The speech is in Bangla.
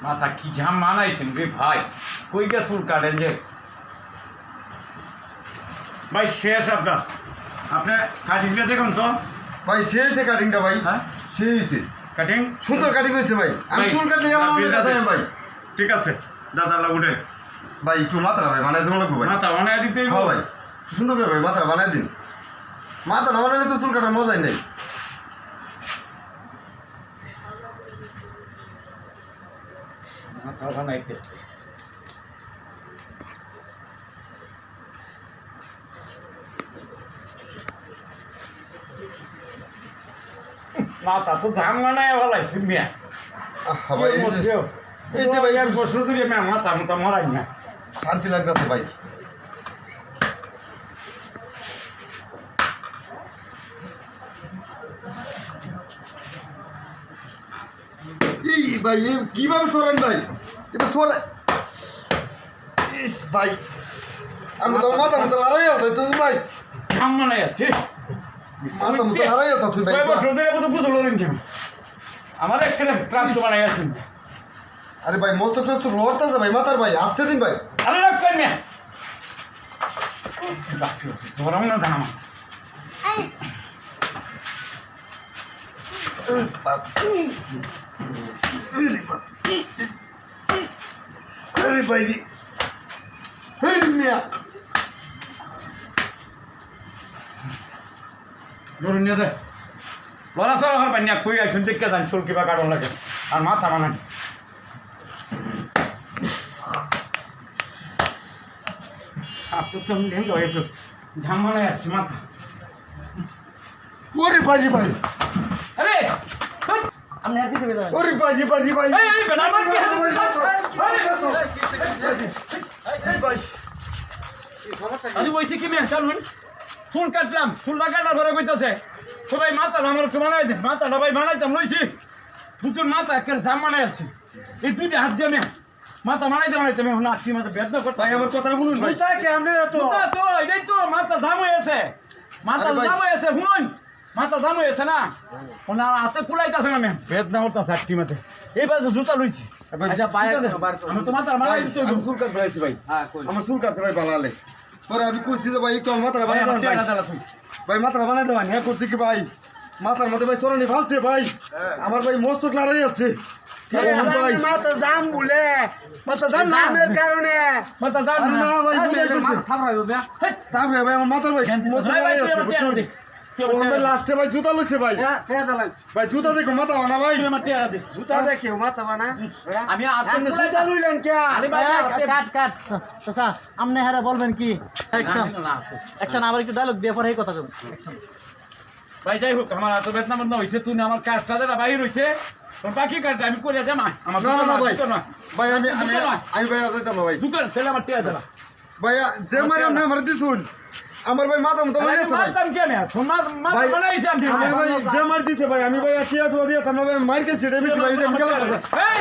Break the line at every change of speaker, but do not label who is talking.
মাথা কি ঝাম মানাইছেন রে ভাই, কই গে চুল কাটেন যে ভাই? শেষ আপনার, আপনি কাটিং গেছে কোন তো
ভাই সে হয়েছে কাটিংটা ভাই।
হ্যাঁ
সে হয়েছে
কাটিং,
সুন্দর কাটিং হয়েছে ভাই। আমি চুল কাটলে ভাই।
ঠিক আছে দাদা উঠে
ভাই একটু মাত্রা ভাই বানাই দেবো লাগবো ভাই।
মাথা বানায় দিতে
হ্যাঁ ভাই সুন্দর করে ভাই মাত্রা বানাই দিন। মাথা না বানালে তো চুল কাটার মজাই নেই।
মাথা বানাইতে মাথা তো ঝাম বানায় বলাইছি মিয়া।
ভাই
এই যে ভাই এক বছর ধরে মিয়া মাথা মতো মরাই না।
শান্তি লাগতেছে ভাই। এই ভাই কিভাবে সরেন ভাই? এটা সরে ইস ভাই আমি তো মাথা মতো লড়াই হতো তো ভাই।
ঝাম বানাই আছে
মাথা মতো লড়াই হতো ভাই।
কয় বছর ধরে কত বুঝলো রেন আমার একটা ক্লান্ত বানাই আছেন।
আরে ভাই মস্ত তো লড়তেছে ভাই মাথার ভাই আসতে দিন ভাই।
আরে রাখবেন মিয়া ধরাম না দাম
আরে ভাই জি হেই মিয়া
ধরুন নিয়ে যায় লড়া চড়া হরবেন না। কই আসুন দেখতে যান চুল কিবা কাটন লাগে আর মাথা বানান। আপনার তো ঢেঙ্গ হয়েছে ঝাম বানাই যাচ্ছে মাথা।
ওরে ভাই ভাই
আরে আপনি আর কিছু বেদা
ওরে ভাই ভাই ভাই
এই বেটা আমার কি
ভাই
আমি বলছি কি মেয়ে চলুন চুল কাটলাম চুলটা কাটার পরে কইতেছে সবাই মাথাটা আমার একটু বানাই দেন। মাথাটা ভাই বানাইতাম লইছি দুটোর মাথা একের জাম বানাই যাচ্ছে এই দুইটা হাত দিয়ে মেয়ে মাথা বানাইতে বানাইতে মেয়ে নাচি মাথা বেদনা করতে।
ভাই আমার কথাটা বলুন ভাই।
তো এটাই তো মাথা দাম হয়েছে, মাথা
আরে ভাই।
দাম হয়েছে শুনুন মাথা দাম হয়েছে না ওনার হাতে কুলাইতেছে না মেয়ে বেদনা করতেছে একটি মাথে এই পাশে জুতা লইছি।
ভাই,
আচ্ছা আমি তো মাথা
ভাই
বানাই দিচ্ছি
আমি চুল কাটতে পারছি ভাই। আমার চুল কাটতে ভাই ভালো লাগে পরে আমি কইছি যে ভাই একটু আমার মাথাটা বানাই দেবেন ভাই। ভাই মাথাটা বানাই দেবেন হ্যাঁ করছি কি ভাই মাথার মধ্যে ভাই চরণি ফালছে ভাই। আমার ভাই মস্ত লড়াই যাচ্ছে ভাই।
মাথা জাম বলে
মাথা দাম না
জামের কারণে
মাথা দাম
আরে
না
না ভাই বুঝাই করছি তারপরে ভাই আমার মাথার ভাই মস্ত লড়াই যাচ্ছে বুঝছেন। ওর ভাই লাস্টে ভাই জুতা লইছে ভাই। ভাই জুতা দেখো মাথা বানা ভাই।
জুতা দেখে মাথা বানা
আমি
আপনি জুতা লইলেন কে
কাট চাচা আপনি হ্যাঁ বলবেন কি অ্যাকশন অ্যাকশন আবার একটু ডায়লগ দিয়ে পরে এই কথা বলুন।
ভাই যাই হোক আমার এত বেদনা বদনা হয়েছে তুই না আমার কাজটা যেটা বাইর হয়েছে তোর বাকি কাজটা আমি করে দেম আমার
না না ভাই
দোকান না
ভাই আমি আমি আমি ভাই যাইতাম না ভাই।
দোকান ছেলে আমার টিয়া দেবা
ভাই যে মারে আপনি আমার দিছুন আমার ভাই মাথা মতো লড়াই যাচ্ছে ভাই।
মারতাম কে আমি মাথা
ভাই,
বানাইছি আমি
আমার ভাই যে মার দিছে ভাই আমি ভাই টিয়া টুয়া দিয়ে থামা ভাই মার খেয়েছি রে বেশি ভাই যে আমি খেলা
এই